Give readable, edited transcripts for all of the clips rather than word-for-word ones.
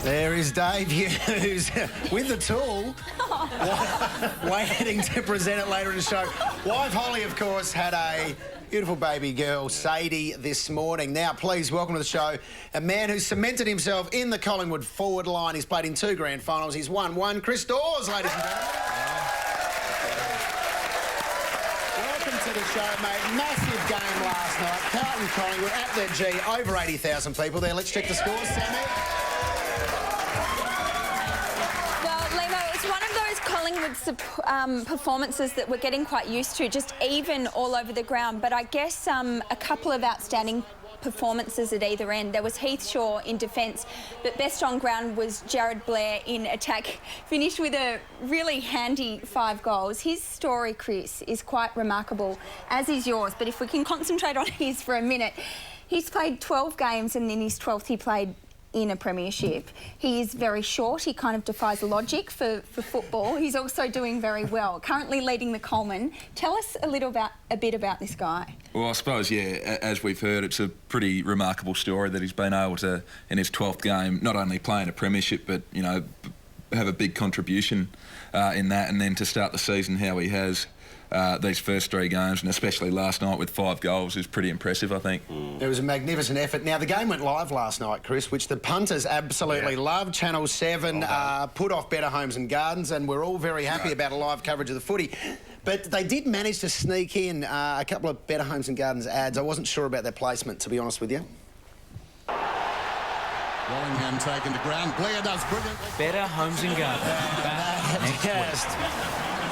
There is Dave Hughes with the tool, waiting to present it later in the show. Wife Holly, of course, had a beautiful baby girl, Sadie, this morning. Now, please welcome to the show a man who's cemented himself in the Collingwood forward line. He's played in 2 grand finals. He's won 1. Chris Dawes, ladies and gentlemen. Welcome to the show, mate. Massive game last night. Carlton Collingwood at their G, over 80,000 people there. Let's check the scores, Sammy. Collingwood's performances that we're getting quite used to, just even all over the ground. But I guess a couple of outstanding performances at either end. There was Heath Shaw in defence, but best on ground was Jared Blair in attack. Finished with a really handy 5 goals. His story, Chris, is quite remarkable, as is yours. But if we can concentrate on his for a minute, he's played 12 games and in his 12th he played in a premiership. He is very short. He kind of defies logic for football. He's also doing very well. Currently leading the Coleman. Tell us a bit about this guy. Well, I suppose, yeah, as we've heard, it's a pretty remarkable story that he's been able to, in his 12th game, not only play in a premiership, but, you know, have a big contribution in that, and then to start the season how he has. These first 3 games, and especially last night with 5 goals, is pretty impressive, I think. It was a magnificent effort. Now, the game went live last night, Chris, which the punters absolutely loved. Channel 7 put off Better Homes and Gardens, and we're all very happy about a live coverage of the footy. But they did manage to sneak in a couple of Better Homes and Gardens ads. I wasn't sure about their placement, to be honest with you. Wallingham taken to ground. Blair does brilliant. Better Homes and Gardens.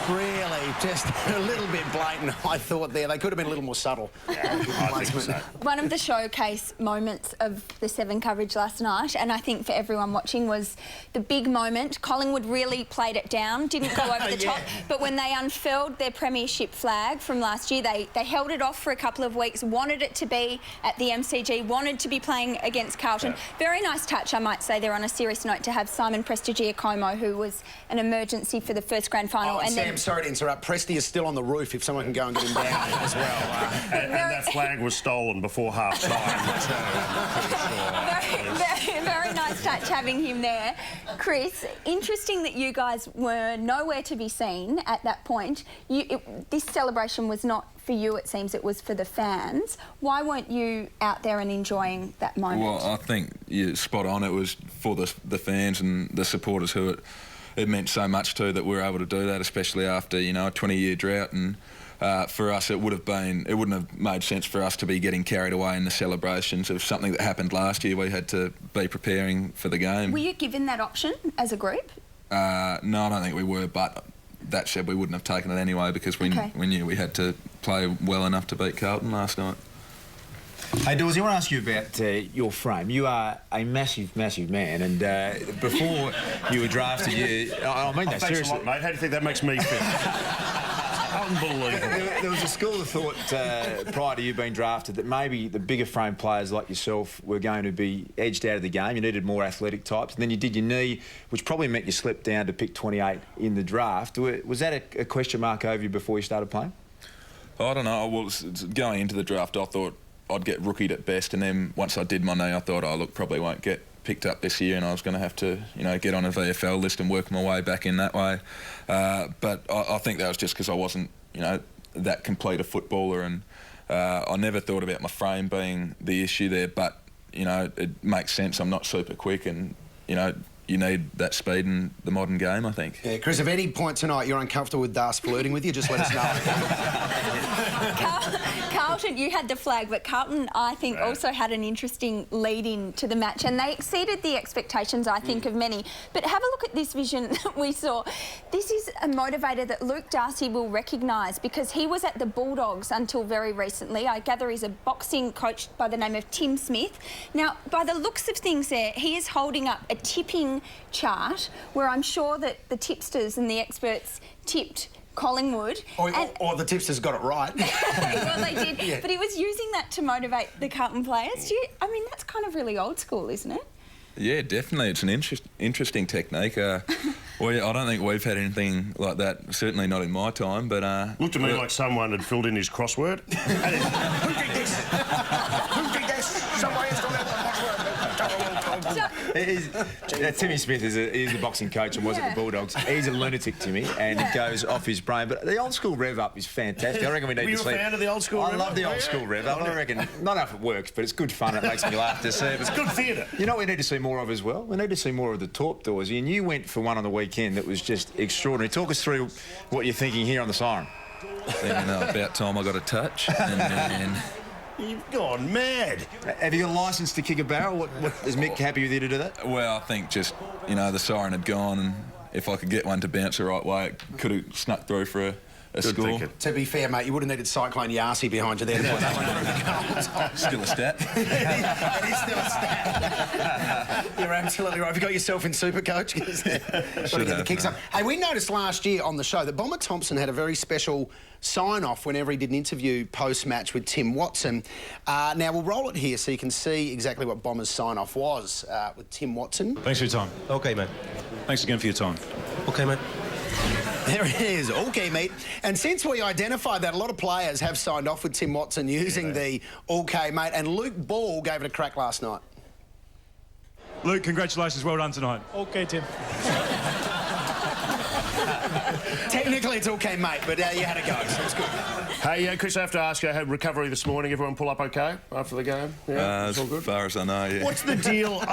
Really, just a little bit blatant, I thought there. They could have been a little more subtle. Yeah, I think so. One of the showcase moments of the 7 coverage last night, and I think for everyone watching, was the big moment. Collingwood really played it down, didn't go over the top, but when they unfurled their premiership flag from last year, they held it off for a couple of weeks, wanted it to be at the MCG, wanted to be playing against Carlton. Very nice touch, I might say, there on a serious note, to have Simon Prestigiacomo, who was an emergency for the first grand final. And Sam, sorry to interrupt. Presti is still on the roof if someone can go and get him down as well. And that flag was stolen before half-time. Very nice touch having him there. Chris, interesting that you guys were nowhere to be seen at that point. This celebration was not for you, it seems, it was for the fans. Why weren't you out there and enjoying that moment? Well, I think you're spot on. It was for the fans and the supporters who it meant so much to, that we were able to do that, especially after, you know, a 20-year drought. And for us, it wouldn't have made sense for us to be getting carried away in the celebrations of something that happened last year. We had to be preparing for the game. Were you given that option as a group? No, I don't think we were, but that said, we wouldn't have taken it anyway, because we knew we had to play well enough to beat Carlton last night. Hey, Dawes, I want to ask you about your frame. You are a massive, massive man, and before you were drafted, I mean that seriously. Thanks a lot, mate. How do you think that makes me feel? Unbelievable. There was a school of thought prior to you being drafted that maybe the bigger frame players like yourself were going to be edged out of the game. You needed more athletic types, and then you did your knee, which probably meant you slipped down to pick 28 in the draft. Was that a question mark over you before you started playing? I don't know. Well, going into the draft, I thought I'd get rookied at best, and then once I did my knee, I thought, oh, look, probably won't get picked up this year, and I was going to have to, you know, get on a VFL list and work my way back in that way. But I think that was just because I wasn't, you know, that complete a footballer, and I never thought about my frame being the issue there. But, you know, it makes sense. I'm not super quick, and, you know, you need that speed in the modern game, I think. Yeah, Chris, if at any point tonight you're uncomfortable with Das flirting with you, just let us know. Carlton, you had the flag, but Carlton, I think, also had an interesting lead-in to the match, and they exceeded the expectations, I think, of many. But have a look at this vision that we saw. This is a motivator that Luke Darcy will recognise, because he was at the Bulldogs until very recently. I gather he's a boxing coach by the name of Tim Smith. Now, by the looks of things there, he is holding up a tipping chart where I'm sure that the tipsters and the experts tipped Collingwood. Or the tipsters got it right. Well, they did. Yeah. But he was using that to motivate the Carlton players. I mean, that's kind of really old school, isn't it? Yeah, definitely. It's an interesting technique. I don't think we've had anything like that, certainly not in my time, but... Looked to me like someone had filled in his crossword. Who did this? Who did this? Somebody has got out the crossword. Timmy Smith is a boxing coach and was at the Bulldogs. He's a lunatic, Timmy, and he goes off his brain. But the old school rev up is fantastic. I reckon we need to see. Were you a fan of the old school rev up? I love the old school rev up. I reckon, not enough it works, but it's good fun. It makes me laugh to see it. It's good theatre. You know what we need to see more of as well? We need to see more of the talk doors. And you went for one on the weekend that was just extraordinary. Talk us through what you're thinking here on the siren. About time I got a touch. And You've gone mad. Have you got a licence to kick a barrel? Is Mick happy with you to do that? well, I think just, the siren had gone, and if I could get one to bounce the right way, it could have snuck through for a score. thinking. To be fair, mate, you would have needed Cyclone Yasi behind you there. Still a stat. It is still a stat. You're absolutely right. Have you got yourself in Supercoach? Should get the kicks up. Hey, we noticed last year on the show that Bomber Thompson had a very special sign-off whenever he did an interview post-match with Tim Watson. Now, we'll roll it here so you can see exactly what Bomber's sign-off was with Tim Watson. Thanks for your time. Okay, mate. Thanks again for your time. Okay, mate. There it is. Okay, mate. And since we identified that, a lot of players have signed off with Tim Watson using the okay, mate. And Luke Ball gave it a crack last night. Luke, congratulations. Well done tonight. Okay, Tim. Technically, it's okay, mate, but you had a go, so it's good. Hey, Chris, I have to ask you, had recovery this morning. Everyone pull up okay after the game? Yeah, it's all good? As far as I know, yeah. What's the deal?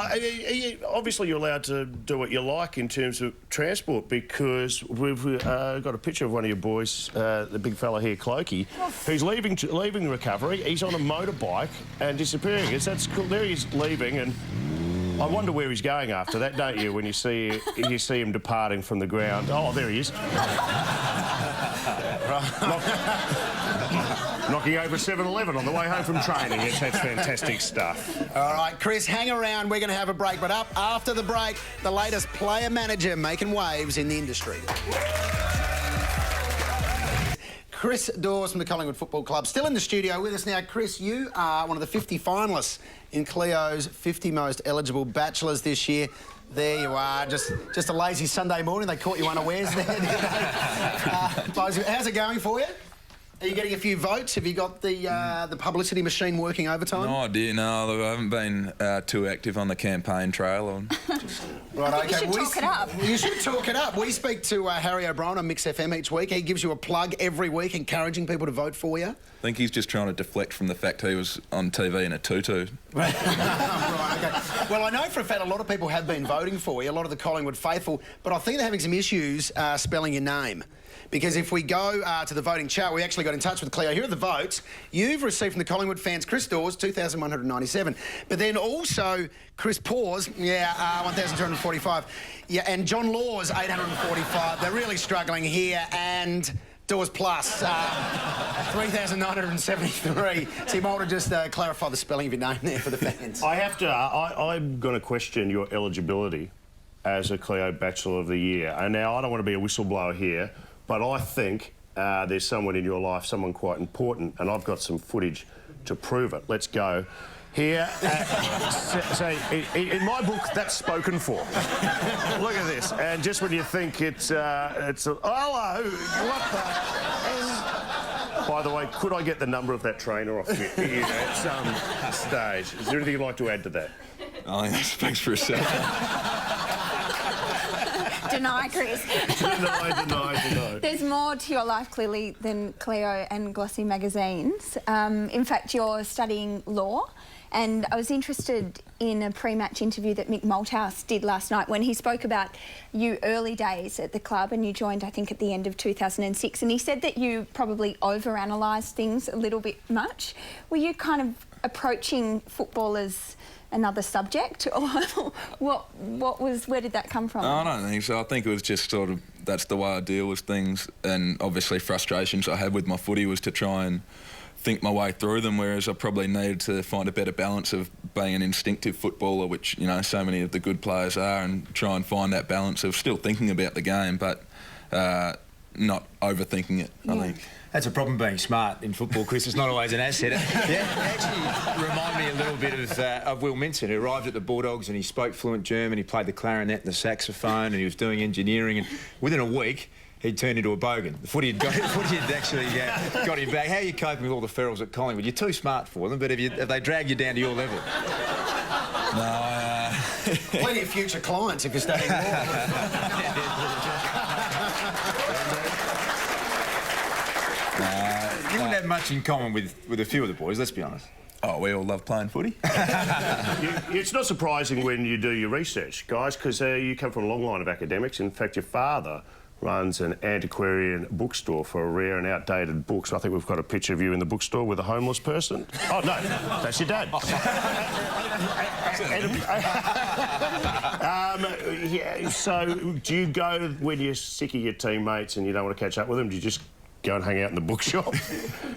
Obviously, you're allowed to do what you like in terms of transport because we've got a picture of one of your boys, the big fella here, Clokey, who's leaving recovery. He's on a motorbike and disappearing. That's cool. There he's leaving, and I wonder where he's going after that, don't you, when you see him departing from the ground? Oh, there he is. Knocking over 7-Eleven on the way home from training. Yes, that's fantastic stuff. All right, Chris, hang around. We're going to have a break. But up after the break, the latest player manager making waves in the industry. Chris Dawes from the Collingwood Football Club. Still in the studio with us now. Chris, you are one of the 50 finalists in Cleo's 50 most eligible bachelors this year. There you are, just a lazy Sunday morning. They caught you unawares there, didn't they? How's it going for you? Are you getting a few votes? Have you got the publicity machine working overtime? No idea, no. Look, I haven't been too active on the campaign trail. Right, okay. You should talk it up. You should talk it up. We speak to Harry O'Brien on Mix FM each week. He gives you a plug every week, encouraging people to vote for you. I think he's just trying to deflect from the fact he was on TV in a tutu. Right, okay. Well, I know for a fact a lot of people have been voting for you, a lot of the Collingwood faithful, but I think they're having some issues spelling your name. Because if we go to the voting chat, we actually got in touch with Cleo. Here are the votes. You've received from the Collingwood fans, Chris Dawes, 2,197. But then also Chris Paws, 1,245. Yeah, and John Laws, 845. They're really struggling here. And Dawes Plus, 3,973. So you might want to just clarify the spelling of your name there for the fans. I'm going to question your eligibility as a Cleo Bachelor of the Year. And now, I don't want to be a whistleblower here, but I think there's someone in your life, someone quite important, and I've got some footage to prove it. Let's go. Here, in my book, that's spoken for. Look at this, and just when you think it's hello, what the... By the way, could I get the number of that trainer off you at some stage? Is there anything you'd like to add to that? I think that speaks for itself. Deny, Chris. Deny. There's more to your life, clearly, than Cleo and glossy magazines. In fact, you're studying law, and I was interested in a pre-match interview that Mick Malthouse did last night when he spoke about you early days at the club, and you joined, I think, at the end of 2006, and he said that you probably overanalyse things a little bit much. Were you kind of approaching football as another subject, or where did that come from? I don't think so. I think it was just sort of, that's the way I deal with things, and obviously frustrations I had with my footy was to try and think my way through them, whereas I probably needed to find a better balance of being an instinctive footballer, which, so many of the good players are, and try and find that balance of still thinking about the game, but not overthinking it, I think. That's a problem being smart in football, Chris. It's not always an asset. Yeah, actually remind me a little bit of Will Minson, who arrived at the Bulldogs and he spoke fluent German, he played the clarinet and the saxophone, and he was doing engineering, and within a week he'd turned into a bogan. The footy had actually got him back. How are you coping with all the ferals at Collingwood? You're too smart for them, but have they dragged you down to your level? No, Plenty of future clients if you're studying law. You wouldn't have much in common with a few of the boys, let's be honest. Oh, we all love playing footy. It's not surprising when you do your research, guys, because you come from a long line of academics. In fact, your father runs an antiquarian bookstore for rare and outdated books. I think we've got a picture of you in the bookstore with a homeless person. Oh, no, that's your dad. Yeah, so do you go when you're sick of your teammates and you don't want to catch up with them? Do you just go and hang out in the bookshop?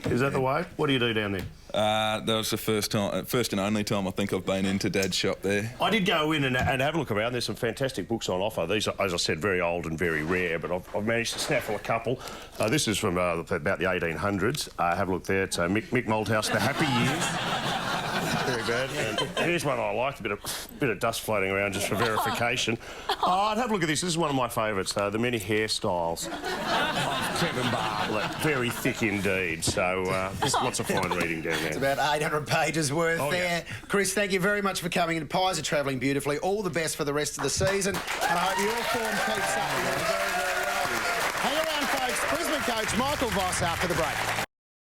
Is that the way? What do you do down there? That was the first and only time I think I've been into Dad's shop there. I did go in and have a look around. There's some fantastic books on offer. These are, as I said, very old and very rare, but I've managed to snaffle a couple. This is from about the 1800s. Have a look there. It's Mick Malthouse, The Happy Years. Very bad. And here's one I liked, a bit of dust floating around just for verification. Oh, I'd have a look at this. This is one of my favourites, The Many Hairstyles of Kevin Bartlett. Very thick indeed. So there's lots of fine reading down there. It's about 800 pages worth there. Yeah. Chris, thank you very much for coming in. Pies are travelling beautifully. All the best for the rest of the season. And I hope your form keeps up. Very, very well. Hang around, folks. Brisbane coach Michael Voss after the break.